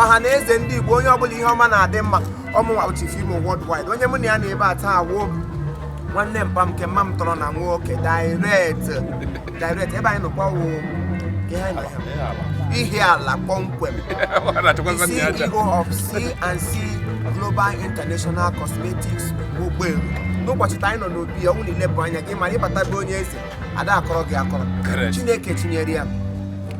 ọhaneze ndị Igbo onye ọbụla ihe ọma na-adị mma ọmụnwa Chief Imo worldwide onye mụ na ya na-ebe a taa wo nwanne mpa m nke mma m tọrọ na nwoke direct ebe anyị nọkwa wo ihe ala kpọmkwem CEO of C&C Global International Cosmetics Ogberu n'ụbọchị taa anyị nọ n'obi ya ụlọ ilepụ anya gị mara ịbata bụ onye eze ada akọrọ gị akọrọ Chineke chinyere ya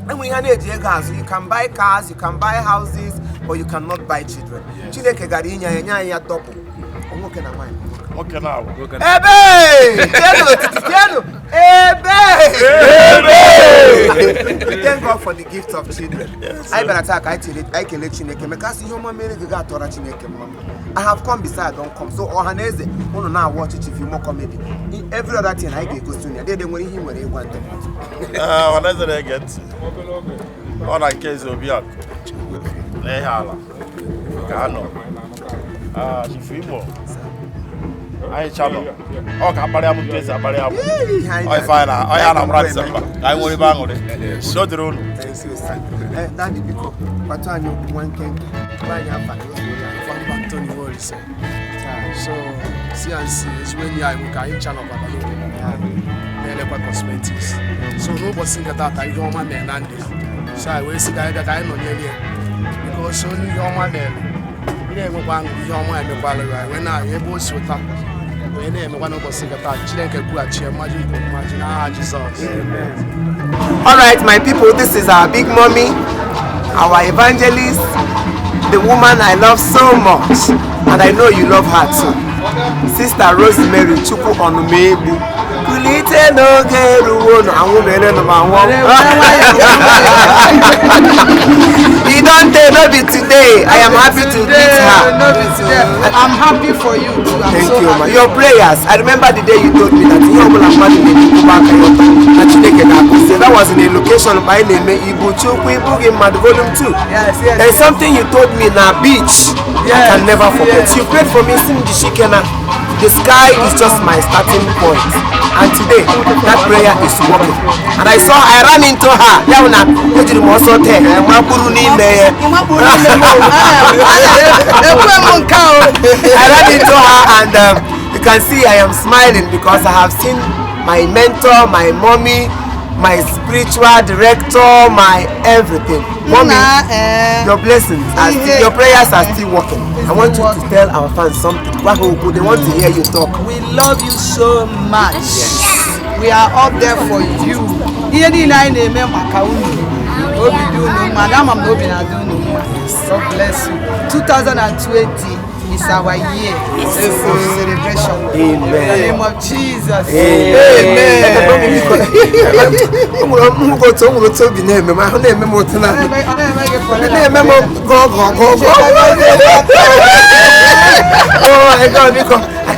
enwe ihe a na-eji ego azụ. You can buy cars, you can buy houses, but you cannot buy children. Chineke gara inye ya nye anyị ya double. Nwoke na nwanyị. Nwoke na abụ. Ebe! Tienu! Ebe! Thank God for the gift of children. I better talk. I kele Chineke. Because ihe ọma mere gị ga-atọrọ Chineke mma. I have come beside, don't come. So ọhaneze unu na watch Chief Imo Comedy. Every other thing I get goes to you. They nwere ihe nwere ịgwa ntị. Ọhaneze na-ege ntị. Ọ na nke eze Obiakụ. N'ihe ala. Ka anọ. Chief Imo. Anyị chalo. Ọ ka akparị amụ eze akparị amụ. Ọ ife na ọ ya na mra December. Anyị nwere ebe aṅụrị. So dịrị unu. Daddy biko kwatu anyị okwu nwa nkenke. Anyị afa Tony Morris. So, C&C is when you are in channel cosmetics. So, nobody sing that I don't want men and so I will see that I know near because only your man. You never want your man the value when I able to tap. When one of us sing that, Chile can go at imagine Jesus. All right, my people, this is our big mommy, our evangelist. The woman I love so much, and I know you love her too. Sister Rosemary Chukwu Onumebu. Kulite no geru no anwubere no manwo. You don't tell no be today. I am happy to meet her. I'm happy for you too. Thank you, ma. Your prayers. I remember the day you told me that you will have money to back that was in a location by name Igbo Chukwu in Mad Volume 2. Yes. There's something you told me na beach. Yes. I can never forget. Yes. You prayed for me since the Shikena. The sky is just my starting point. And today, that prayer is working. And I ran into her. I ran into her and you can see I am smiling because I have seen my mentor, my mommy, my spiritual director, my everything. Mommy, your blessings, your prayers are still working. I want you to tell our fans something. They want to hear you talk. We love you so much. Yes. We are up there for you. God bless you. 2020 is our year. It's a celebration. Amen. In the name of Jesus.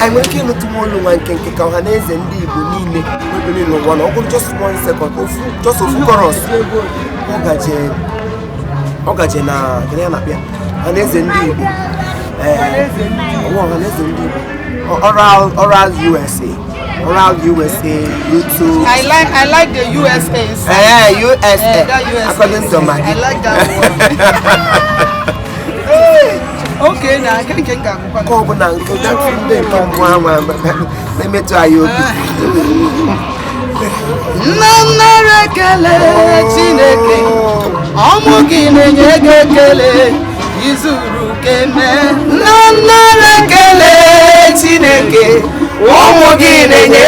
I'm working with tomorrow and can kick our hands and leave one. Just 1 second. Just a few chorus. Ogajena, Grenapia, and is indeed. Oral USA, YouTube. I like the USA. USA. According to my. I like that one. Okay, now I can go. Let me try you. Nana kele Chineke Omugi nenye kele Izuru keme Nana kele Chineke Omugi nenye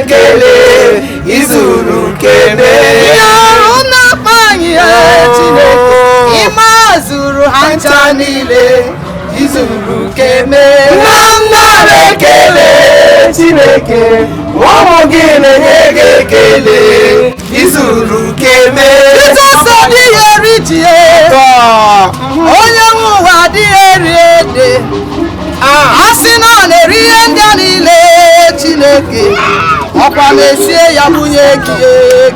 kele Izuru keme Yaruna panye Chineke Imazuru hancha nile Izuru keme Nana kele Chineke Omogene nyege kele Izuru keme Izoso di yeri Onye nwa di yeri ede Asina neriye ndanile Chineke Okwa mesie ya bunye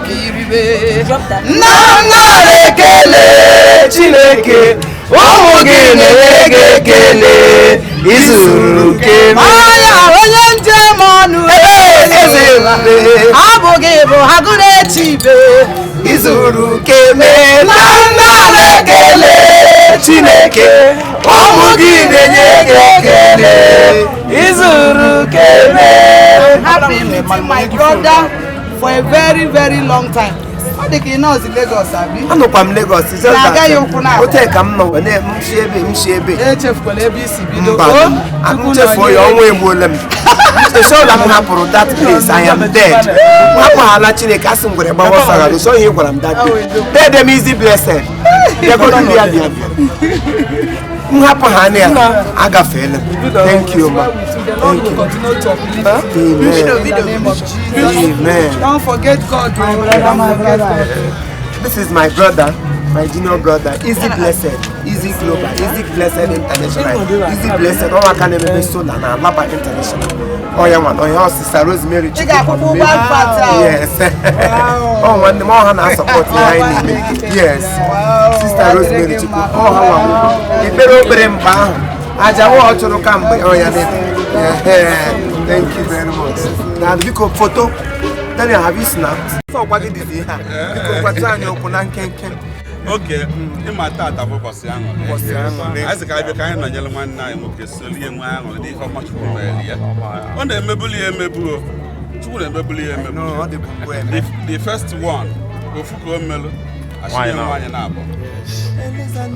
kiribe Nana ekele Chineke Omogene nyege kele Izuru keme Aya onye njem ọnụ abụghị bụ agụrụ echibe Izuru keme na ekele Chineke ọmụ gị na-enye gị ekele izuru kele. I'm happy meeting my brother for a very, very long time. Ọ dị ka ị nọọsụ Lagos, abi? Anọkwa m Lagos. Na-agaghị ụkwụ na ote ka m nọ mshi ebe. Echefukwala ebe isi bido. Mba, m chefuo ya ọnwa egbuola m. Esola m hapụrụ that place, I am dead. Hapụhala Chineke asị m gwere gbawa ọsọ so ihe gwara m that day. Dead them easy blessed. Bịa m hapụ ha na ya agafeela. Thank you, ma. Thank you. Amen. Don't forget God. This is my brother, my junior brother. Easy blessed, easy global, easy blessed international, easy blessed. All I can ever so na Laba international. Oh yeah, man. Oh yeah, sister Rosemary. Yes. Oh, when the more I support behind me. Yes. Sister Rosemary. Oh, how? You better open him. Ajawo ochoro kambe. Oh yeah. Thank you very much. Now the big photo. Then you have you snapped. So what did you do? Because what's on your open Okay, ịma tata bụ ụbọchị aṅụrị. Anyị ka abịa ka anyị nọnyere nwanne anyị nwoke solie nwe aṅụrị dị ọma Chukwu mere ya. Ọ na-emebuli ya emebu o. Chukwu na-emebuli ya emebu. The first one, ofu ka o melu, asịnye nwaanyị na-abụ.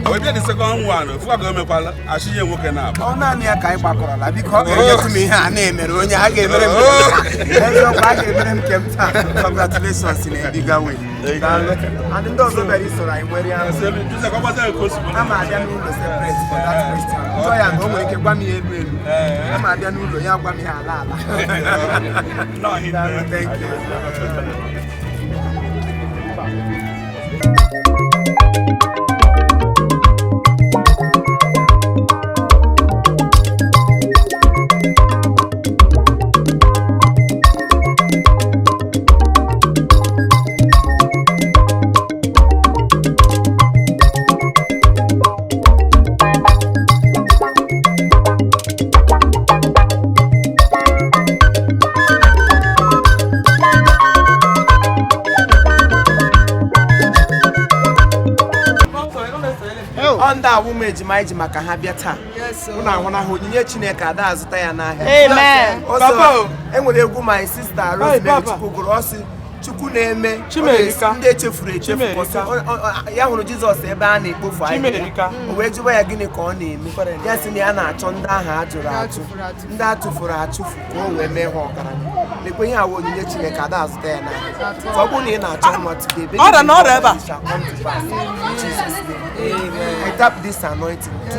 Ọ bịa the second one, ofu ka o mekwala, asịnye nwoke na-abụ. Ọ naanị ya ka anyị gbakọrọla biko ọ ga-enyetụ m ihe a na-emere onye a ga-emere m. Eziokwu a ga-emere m kem taa. Congratulations in a bigger way. And ndị ọzọ bịara isoro anyị nwere ya. Ama abịa n'ụlọ separate for that question. Njọ ya na o nwere ike gwa m ihe elu. Ama abịa n'ụlọ ya gwa m ihe ala ala. Thank you. Onda awụm ejima eji maka ha bịa taa. Unu ahụna ha onyinye Chineke ada azụta ya n'ahịa. Amen. Ọzọ enwere egwu my sister Rosemary Chukwu gụrụ ọsị Chukwu na-eme ndị echefuru echefu ya hụrụ Jizọs ebe a na-ekpofu ahịhịa. O wee jụwa ya gịnị ka ọ na-eme. Ya sị na ya na-achọ ndị ahụ a jụrụ ajụ, ndị a tụfuru achụfu ka o wee mee ha ọgaranya. Lekwe ihe awa onyinye Chineke ada azụta ya n'ahịa. Ọ bụrụ na ị na-achọ nwa today, I tap this anointing. I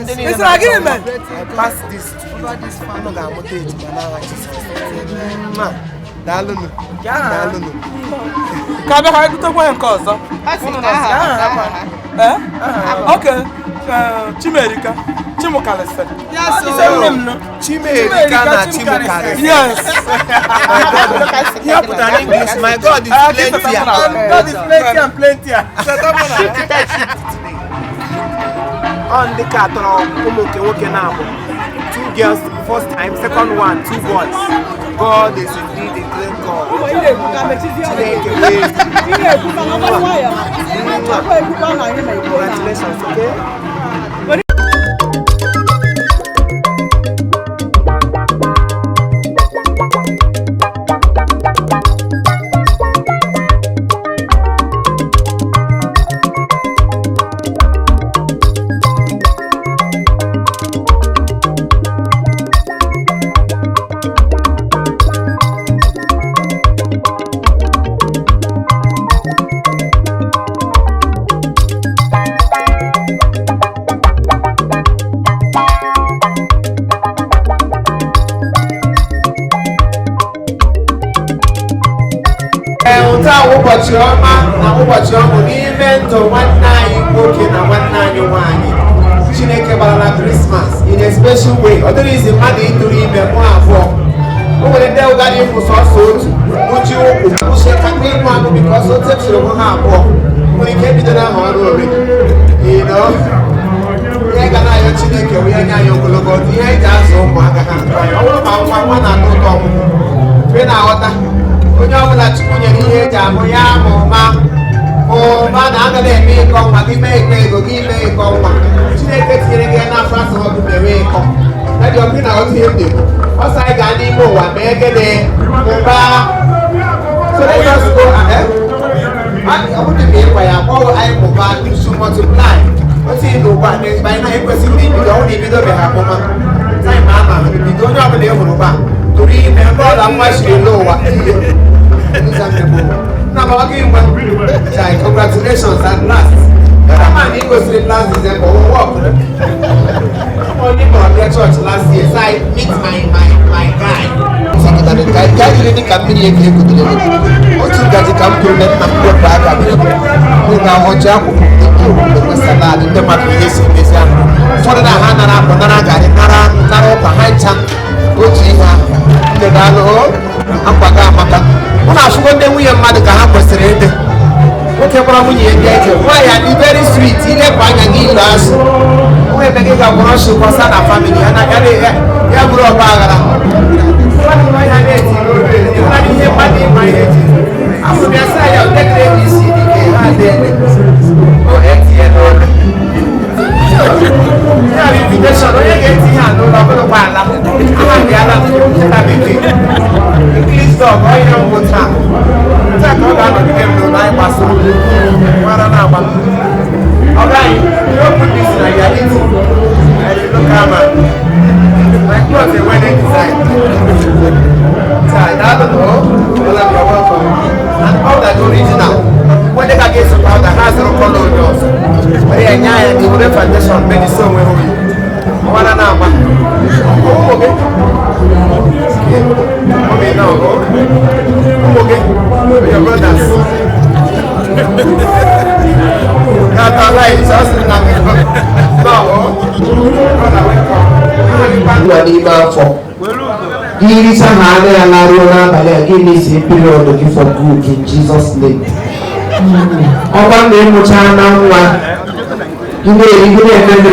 pass this to you. I'm not going to take it now. Ma, dalunu. Dalunu. Kabe ha ikuto kwa nke ọzọ. Okay. Chimerika. Chimukalese. Chimerika na Chimukalese. Yes. You put an English. My God is plenty. God is plenty and plenty. On the cattle, two girls first time, second one, 2 boys. God is indeed a great God. Congratulations, okay? ụbọchị ọma na ụbọchị ọmụ n'ime ndụ nwanne anyị nwoke na nwanne anyị nwanyị. Chineke gbara Christmas in a special way. Ọ dịrị izi mmadụ ịtụrụ ime mụ abụọ. O nwere ndị ụgara ịfụ sọsọ otu uchi ụkwụ kwụsị ka ịnụ anụ biko ọsọ tepsiri onwe ha abụọ. Nwere ike ebido n'ahụ ọrụ ori. Ihe ga na-ayọ Chineke wee nye anyị ogologo ọdụ ihe anyị ji azụ ụmụaka ha atụ anyị. Ọ bụrụ ma nwa na-atọ ụtọ ọmụmụ ị na-aghọta onye ọbụla Chukwu nyere ihe eji amụ ya ma ụma na na-eme ịkọ nwa gị mee ịkọ ego gị mee ịkọ nwa Chineke tinyere gị n'afọ asọ ọgụ mere ịkọ ndị ọbụla na otu ihe dị ọsọ anyị gaa n'ime ụwa mee gịnị mụba so let us go ahead ọ bụrụ na ịkwa ya kpọọ anyị mụba to multiply otu ihe n'ụwa na-ezigbo anyị na-ekwesịghị ibido ọ na-ebido be ha akpọma taịm ama bido onye ọbụla ị hụrụ ba tụrụ ime ebe ọ na nwa chiri n'ụwa congratulations at last. Come on, he goes to last December. Walk. Only for the church last year. So I meet my guy. Guy didn't come in here to do it. What you got to come to let them go back at me. We now want to salad in the market. For the hand and up on Nara behind Cham. Go to the Galo. I'm Pagamaka. When I forgot that we are Madaka was ready. Okay, from why are you very sweet? He never bang us. We make a brush for Sana family and I got a bro bagara. My head, you had here money in my head. After the side of the lady, oh, ATM. Yeah, invitation. Oh, you get here, no longer the one. I'm the other. English dog, oh, you know what's happening. Take all that on the game to 9%. Okay, you don't put this in a reality. And you look at my clothes, a wedding design. So I don't know. Well, you're welcome. And all that original. When they get some powder, has no color doors. But yeah, yeah, the wooden foundation made it so well. What an hour. Oh, okay. Okay, now, okay. Your brothers. Not like just nothing. Give some hand and I give this period to give for good in Jesus' name. Open the Muchana one. You may remember the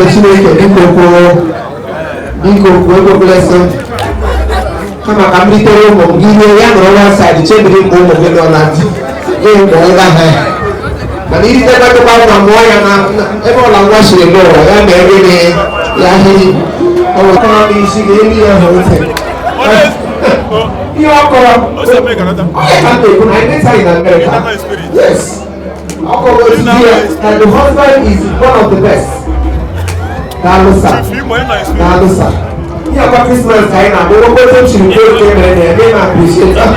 Iko blessing. Come on, I'm little give you a young roller side, the chamber home of the Lord. You know that. But if you never go back from boy and everyone watching the door, and every day, I will come and see the area. You are called. I can't take when I met her in America. Yes. Alcohol is here, and the husband is one of the best. Dalusa. You have a Christmas time now. We don't go to children and they appreciate that.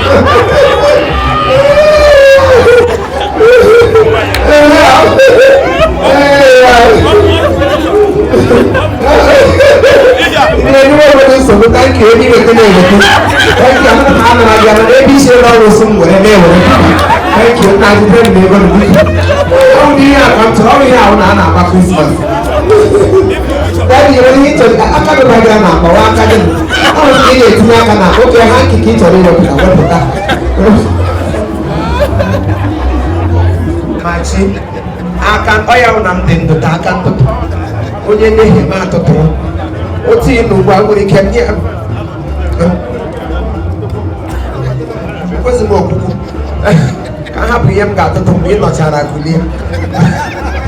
Thank you. Akan oya unam tendo takan to onye nehe ma toto oti no gwa ngori kemia kwezi mo kuku ka hapu yem ga toto bi no chara kulie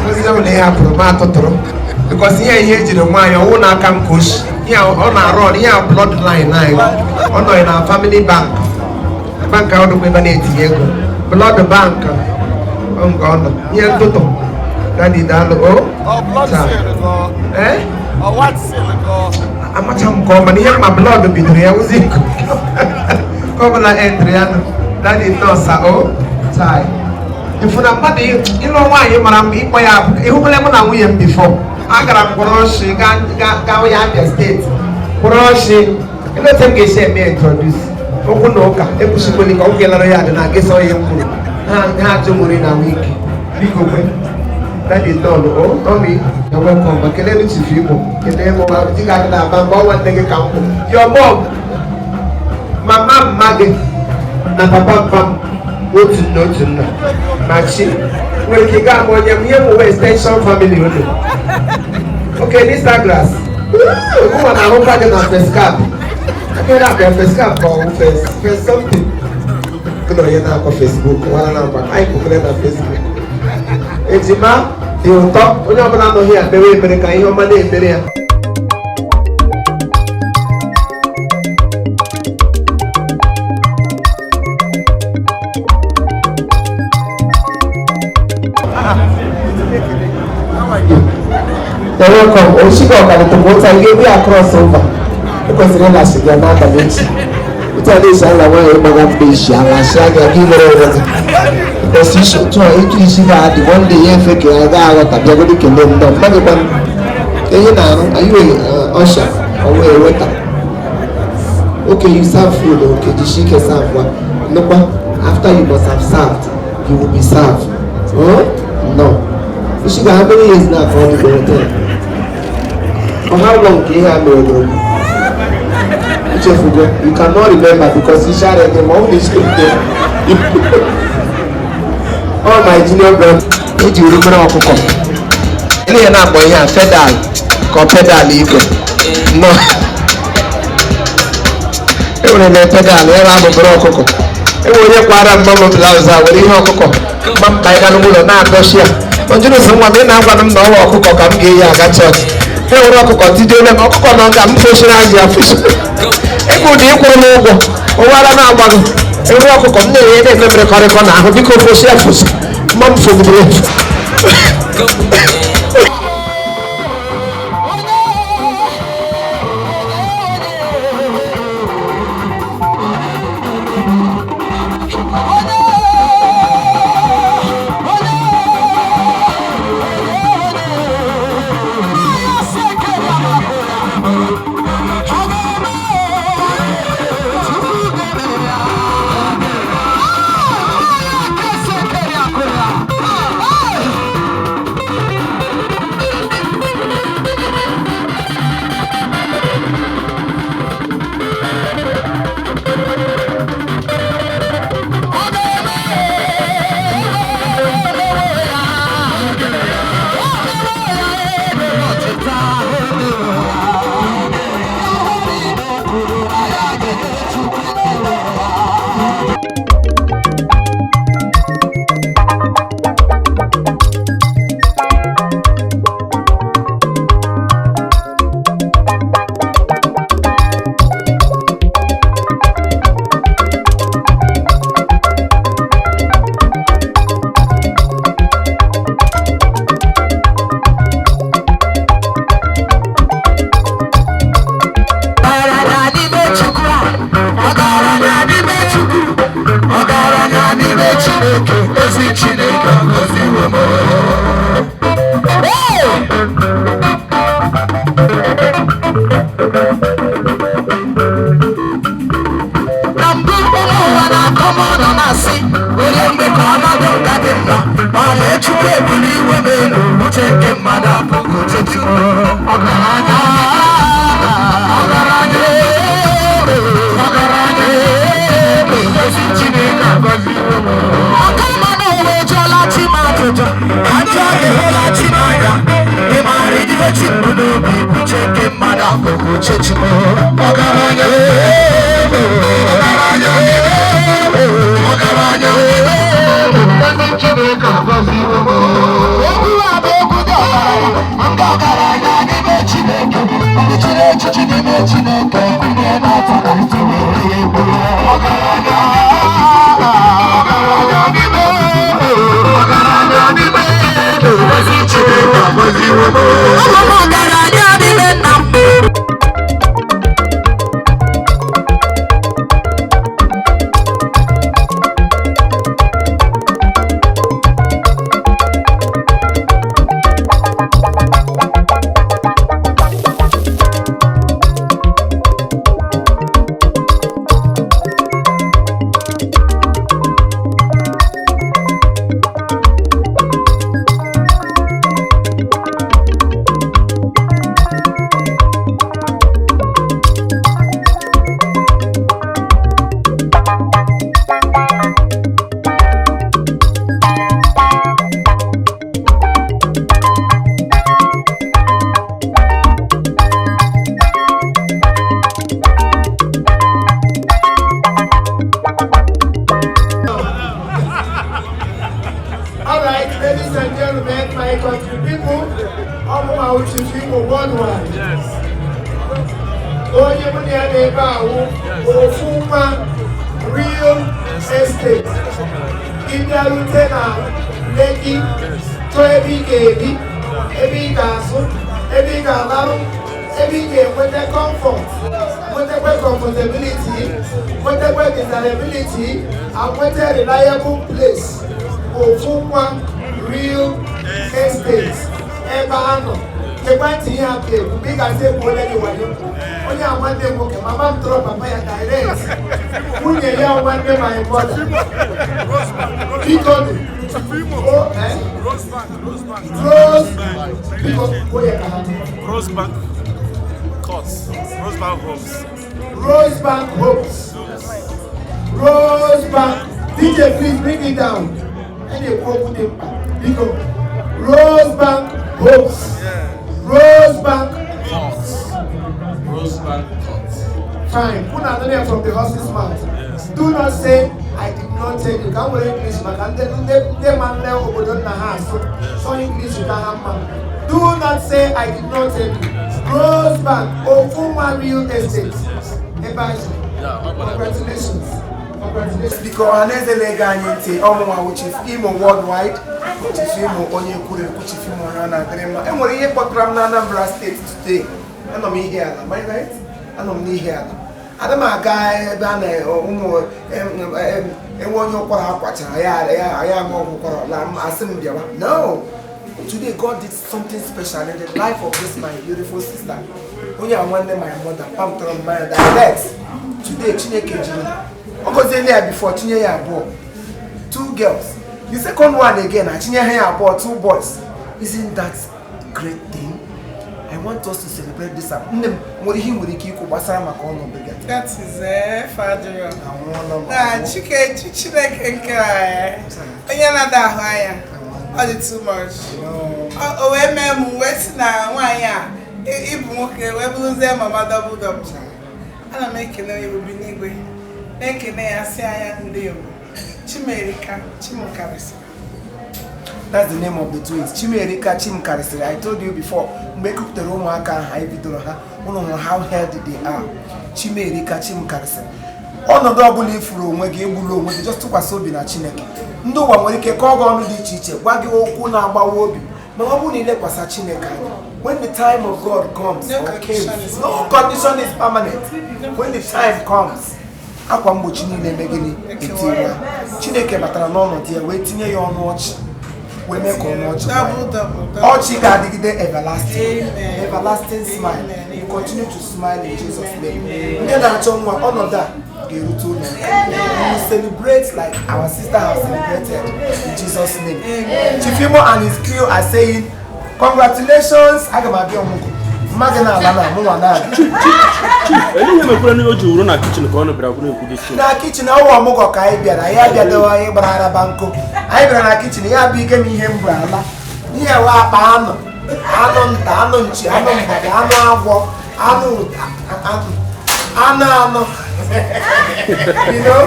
kwezi no le hapu ma toto because here jire nwa ya wo na aka m coach here on na run here bloodline na on no in our family bank how do we manage ego blood bank on here toto Daddy Dalo, blood cell, eh? Or what cell? I'm not coming here, my blood will be there. I was in come like Adrian. Daddy knows, oh, tie. If you're not you know why you're going to be by you will before. I got a brochure, Gawaya State. Brochure, let him get me introduce. Okunoka, Epushimoli, Okelaya, and I guess I am. Had to move in a week. That is done. Oh, Tommy, you're welcome. But can I reach you? Can I move out? You got that one thing. Your mom, my mom, Maggie, and Papa, what to know to know. Maxi, when you got one, you're here extension family. Okay, this glass. Who want to open the first cap? I can't have the first cap for first something. Good on you now for Facebook. One number. I put it on Facebook. ejima dị ụtọ onye ọbụla anọghị ya mewe emere ka ihe ọma na-emere ya. You're welcome. Oshigo Kanitomosa, you gave me a crossover. Because you're not going to be able to say, I want to be able to say, because you should try to see that one day you fake it, I got a very good name. Are you a usher or a waiter? Okay, you serve food, okay, the shike serve what? No, after you must have served, you will be served. Oh? No. Oshigo, how many years now for the hotel? For how long can you have me? You cannot remember because you shared them all this week. All my junior brothers, what do you remember of Coco? Any and boy here, pedal, pedal ego. No. Every pedal, you have a broco. Every year, Quara Mama Plaza, where you have Coco. Mam Paikan, not Russia. But you know, someone may not want to know Coco come here, I got church. Ọkụkọ ọkụkọ na ọga m feshinazi ya fish ebe ụdị ịkwụrụ n'ụgwọ ụwara na-agbago ewu ọkụkọ m na-enye na-eme mmerekọrịkọ na ahụ biko fosi ya fosi mma m fogidere efu. Ladies and gentlemen, my country people, all of our people worldwide. Yes. Onye mụ na ya na-ebe ahụ ofuma real estate. Ịbịarute na Lekki, chọọ ebe ị ga-ebi, ebe ị ga-azụ, ebe ị ga-alarụ, ebe ị ga-enweta comfort, nwetakwa comfortability, nwetakwa desirability, and nweta reliable place. Ofuma real estate. Ebe anọ. Kebanti ihe aka egwu, ị ga-asị egwu ole gị wayo. Onye nwanne nwoke, mama m tụrụ papa ya direct. Nwunye ya nwanne my brother. Biko nụ. Rosebank Courts. Rosebank Homes. Rosebank Homes. Rosebank. DJ, please bring it down. Any problem? Biko. Rosebank Homes. Rosebank Courts. Rosebank Courts. Fine. Put another name from the horse's mouth. Yes. Do not say I did not tell you. Can't wait English, man. And then they man there over the house. So English you can't have. Do not say I did not tell you. Rosebank, Ofuma real estate. Congratulations. Congratulations. Because another legacy, which is Imo worldwide, which is Imo onye kure, which is Imo Rana Grema. And what you put from Anambra State today. I know me here, am I right? I know me here. I don't know a guy, Bane, or and one your no. Today God did something special in the life of this my beautiful sister. Only I wanted my mother, Pam Tron, my direct. Today, Chineke Jini. Because there before Chineke bought 2 girls. The second one again, Chineke bought 2 boys. Isn't that great thing? I want us to celebrate this. That is Father. All the too much. Oh, what's now? Why, Igbo, we lose them, Mama double. I'm making it will be Igbo. Making it say I am the Chimerika, Chimokaris. That's the name of the twins. Chimerika, Chimkaris. I told you before, make up the Roma can hide video. I don't know how healthy they are. Chimerika, Chimkaris. Ono double ifuru nwege egbulu onwe just to kwaso bi na Chineke ndị ụwa nwere ike ka ọgọ ọnụ dị iche iche gwa gị okwu na-agbawa obi ma ọ bụ na ilekwasa Chineke when the time of God comes no condition is permanent when the time comes akwa mgbochi niile megini etiwa Chineke batara n'ọnọdụ ya wee tinye ya ọnụ ọchị wee mee ka ọnụ ọchị ọchị ga-adịgide everlasting smile you continue to smile in Jesus name ndị na-achọ nwa ọnọdụ a we celebrate like our sister has celebrated in Jesus' name. Chief Imo and his crew are saying, congratulations. I got my Magana Lana, Mwana. Na kitchen, I want Mogo Kaibia. I have the way Brana Banco. I ran a kitchen. I became him Brana. Here, Wapano. Anon, you know,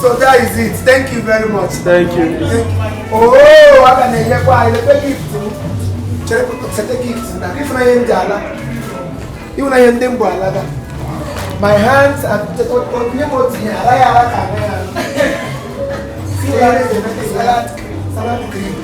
so that is it. Thank you very much. Thank you. Oh, I can hear why the gift. Set a gift. If I am Jala, you I am Dimbola. My hands are salad cream.